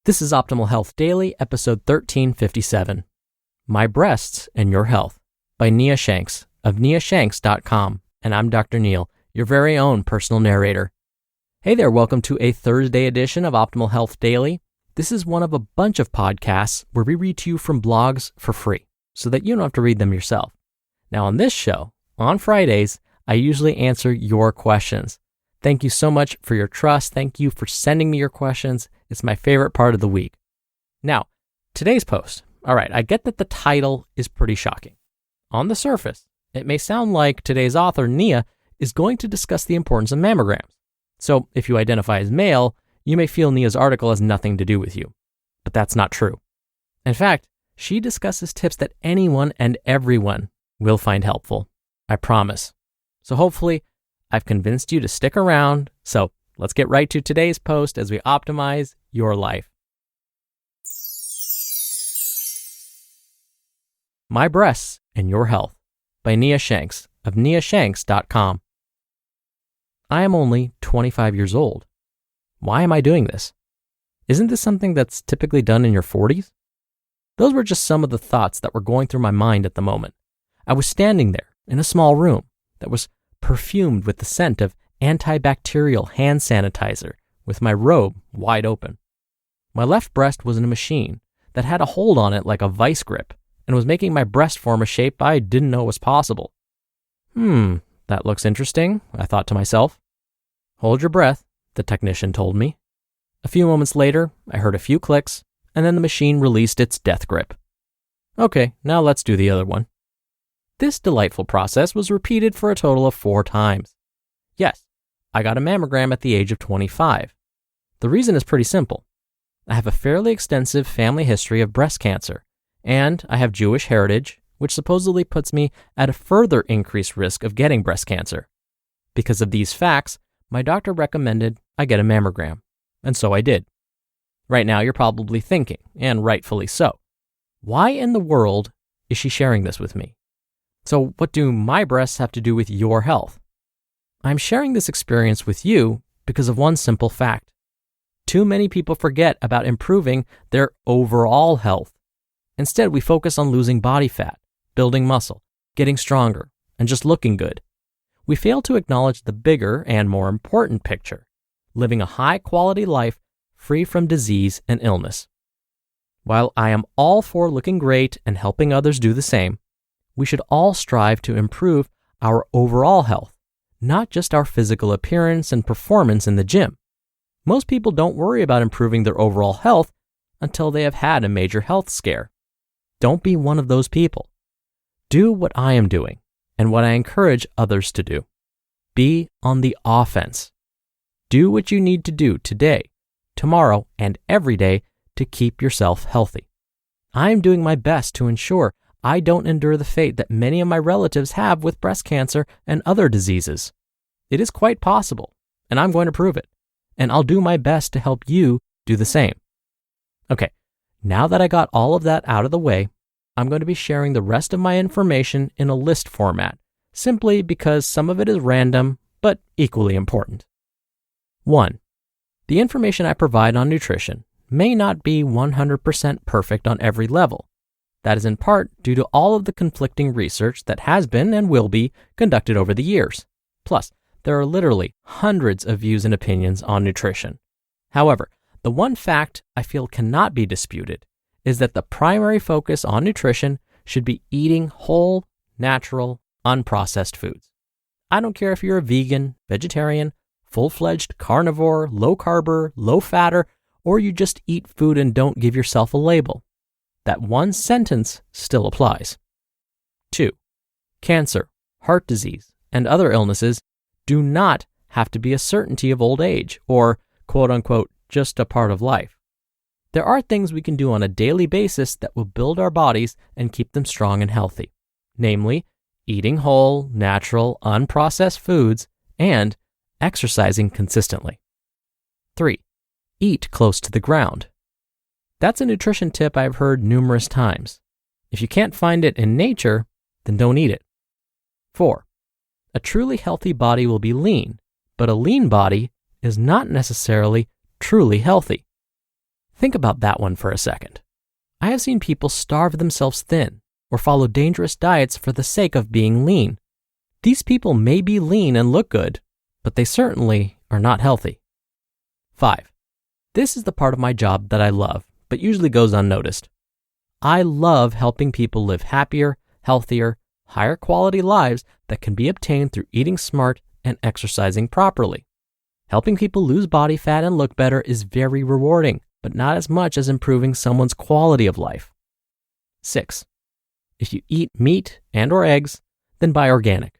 This is Optimal Health Daily, episode 1357, My Breasts and Your Health, by Nia Shanks of niashanks.com, and I'm Dr. Neil, your very own personal narrator. Hey there, welcome to a Thursday edition of Optimal Health Daily. This is one of a bunch of podcasts where we read to you from blogs for free, so that you don't have to read them yourself. Now on this show, on Fridays, I usually answer your questions. Thank you so much for your trust. Thank you for sending me your questions. It's my favorite part of the week. Now, today's post. All right, I get that the title is pretty shocking. On the surface, it may sound like today's author, Nia, is going to discuss the importance of mammograms. So if you identify as male, you may feel Nia's article has nothing to do with you. But that's not true. In fact, she discusses tips that anyone and everyone will find helpful. I promise. So hopefully, I've convinced you to stick around, so let's get right to today's post as we optimize your life. My Breasts and Your Health, by Nia Shanks of niashanks.com. I am only 25 years old. Why am I doing this? Isn't this something that's typically done in your 40s? Those were just some of the thoughts that were going through my mind at the moment. I was standing there in a small room that was perfumed with the scent of antibacterial hand sanitizer with my robe wide open. My left breast was in a machine that had a hold on it like a vice grip and was making my breast form a shape I didn't know was possible. That looks interesting, I thought to myself. Hold your breath, the technician told me. A few moments later, I heard a few clicks, and then the machine released its death grip. Okay, now let's do the other one. This delightful process was repeated for a total of 4 times. Yes, I got a mammogram at the age of 25. The reason is pretty simple. I have a fairly extensive family history of breast cancer, and I have Jewish heritage, which supposedly puts me at a further increased risk of getting breast cancer. Because of these facts, my doctor recommended I get a mammogram, and so I did. Right now, you're probably thinking, and rightfully so, why in the world is she sharing this with me? So what do my breasts have to do with your health? I'm sharing this experience with you because of one simple fact. Too many people forget about improving their overall health. Instead, we focus on losing body fat, building muscle, getting stronger, and just looking good. We fail to acknowledge the bigger and more important picture, living a high-quality life free from disease and illness. While I am all for looking great and helping others do the same, we should all strive to improve our overall health, not just our physical appearance and performance in the gym. Most people don't worry about improving their overall health until they have had a major health scare. Don't be one of those people. Do what I am doing and what I encourage others to do. Be on the offense. Do what you need to do today, tomorrow, and every day to keep yourself healthy. I am doing my best to ensure I don't endure the fate that many of my relatives have with breast cancer and other diseases. It is quite possible, and I'm going to prove it. And I'll do my best to help you do the same. Okay, now that I got all of that out of the way, I'm going to be sharing the rest of my information in a list format, simply because some of it is random, but equally important. 1. The information I provide on nutrition may not be 100% perfect on every level. That is in part due to all of the conflicting research that has been and will be conducted over the years. Plus, there are literally hundreds of views and opinions on nutrition. However, the one fact I feel cannot be disputed is that the primary focus on nutrition should be eating whole, natural, unprocessed foods. I don't care if you're a vegan, vegetarian, full-fledged carnivore, low-carber, low-fatter, or you just eat food and don't give yourself a label. That one sentence still applies. 2. Cancer, heart disease, and other illnesses do not have to be a certainty of old age or, quote-unquote, just a part of life. There are things we can do on a daily basis that will build our bodies and keep them strong and healthy, namely, eating whole, natural, unprocessed foods and exercising consistently. 3. Eat close to the ground. That's a nutrition tip I've heard numerous times. If you can't find it in nature, then don't eat it. 4. A truly healthy body will be lean, but a lean body is not necessarily truly healthy. Think about that one for a second. I have seen people starve themselves thin or follow dangerous diets for the sake of being lean. These people may be lean and look good, but they certainly are not healthy. 5. This is the part of my job that I love, but usually goes unnoticed. I love helping people live happier, healthier, higher quality lives that can be obtained through eating smart and exercising properly. Helping people lose body fat and look better is very rewarding, but not as much as improving someone's quality of life. 6. If you eat meat and or eggs, then buy organic.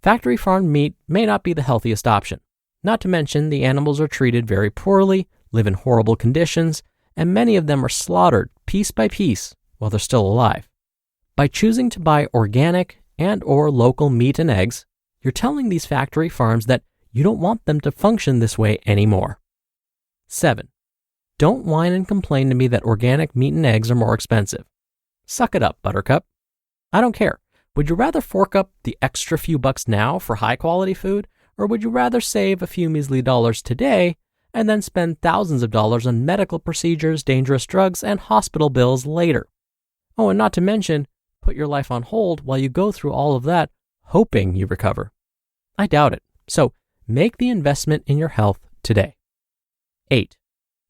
Factory farmed meat may not be the healthiest option. Not to mention the animals are treated very poorly, live in horrible conditions, and many of them are slaughtered piece by piece while they're still alive. By choosing to buy organic and or local meat and eggs, you're telling these factory farms that you don't want them to function this way anymore. 7. Don't whine and complain to me that organic meat and eggs are more expensive. Suck it up, Buttercup. I don't care. Would you rather fork up the extra few bucks now for high quality food, or would you rather save a few measly dollars today and then spend thousands of dollars on medical procedures, dangerous drugs, and hospital bills later? Oh, and not to mention, put your life on hold while you go through all of that, hoping you recover. I doubt it. So make the investment in your health today. 8.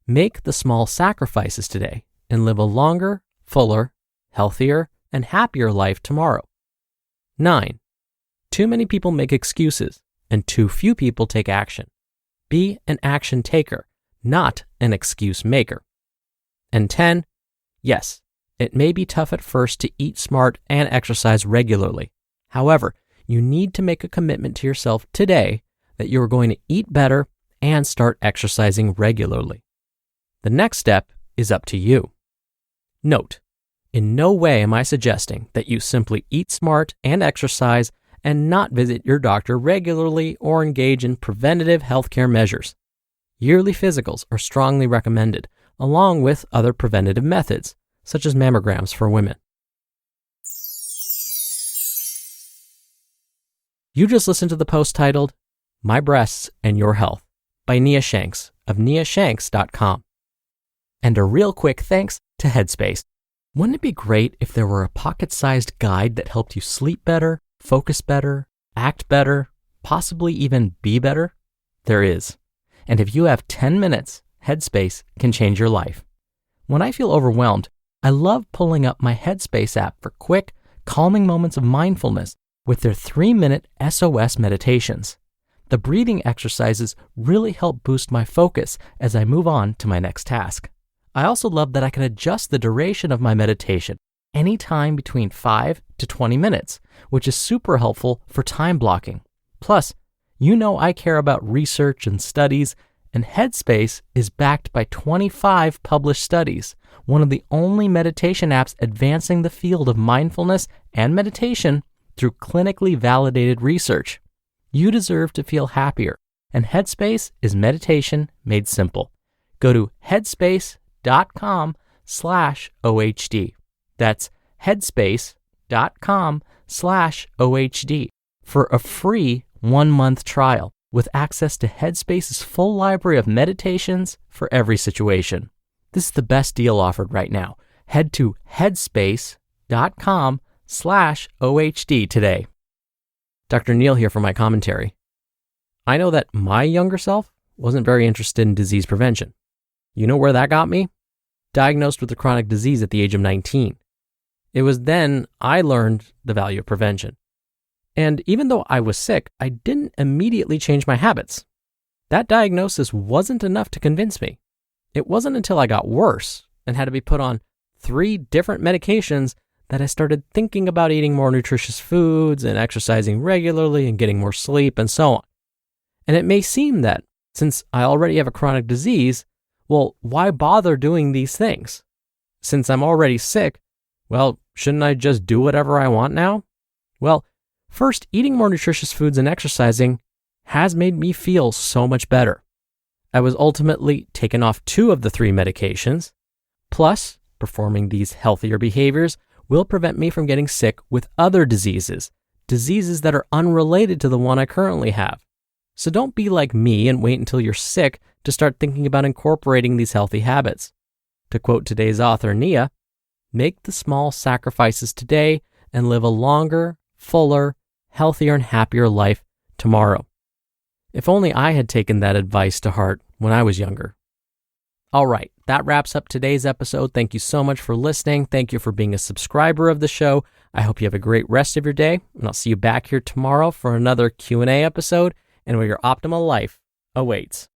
Make the small sacrifices today and live a longer, fuller, healthier, and happier life tomorrow. 9. Too many people make excuses and too few people take action. Be an action taker, not an excuse maker. And 10. Yes, it may be tough at first to eat smart and exercise regularly. However, you need to make a commitment to yourself today that you are going to eat better and start exercising regularly. The next step is up to you. Note, in no way am I suggesting that you simply eat smart and exercise and not visit your doctor regularly or engage in preventative healthcare measures. Yearly physicals are strongly recommended, along with other preventative methods, such as mammograms for women. You just listened to the post titled, My Breasts and Your Health by Nia Shanks of niashanks.com. And a real quick thanks to Headspace. Wouldn't it be great if there were a pocket-sized guide that helped you sleep better, focus better, act better, possibly even be better? There is. And if you have 10 minutes, Headspace can change your life. When I feel overwhelmed, I love pulling up my Headspace app for quick, calming moments of mindfulness with their 3-minute SOS meditations. The breathing exercises really help boost my focus as I move on to my next task. I also love that I can adjust the duration of my meditation anytime between 5 to 20 minutes, which is super helpful for time blocking. Plus, you know I care about research and studies, and Headspace is backed by 25 published studies, one of the only meditation apps advancing the field of mindfulness and meditation through clinically validated research. You deserve to feel happier, and Headspace is meditation made simple. Go to headspace.com/OHD. That's headspace.com/OHD for a free 1-month trial with access to Headspace's full library of meditations for every situation. This is the best deal offered right now. Head to headspace.com/OHD today. Dr. Neil here for my commentary. I know that my younger self wasn't very interested in disease prevention. You know where that got me? Diagnosed with a chronic disease at the age of 19. It was then I learned the value of prevention. And even though I was sick, I didn't immediately change my habits. That diagnosis wasn't enough to convince me. It wasn't until I got worse and had to be put on 3 different medications that I started thinking about eating more nutritious foods and exercising regularly and getting more sleep and so on. And it may seem that since I already have a chronic disease, well, why bother doing these things? Since I'm already sick, well, shouldn't I just do whatever I want now? Well, first, eating more nutritious foods and exercising has made me feel so much better. I was ultimately taken off 2 of the 3 medications. Plus, performing these healthier behaviors will prevent me from getting sick with other diseases that are unrelated to the one I currently have. So don't be like me and wait until you're sick to start thinking about incorporating these healthy habits. To quote today's author, Nia, make the small sacrifices today and live a longer, fuller, healthier, and happier life tomorrow. If only I had taken that advice to heart when I was younger. All right, that wraps up today's episode. Thank you so much for listening. Thank you for being a subscriber of the show. I hope you have a great rest of your day, and I'll see you back here tomorrow for another Q&A episode and where your optimal life awaits.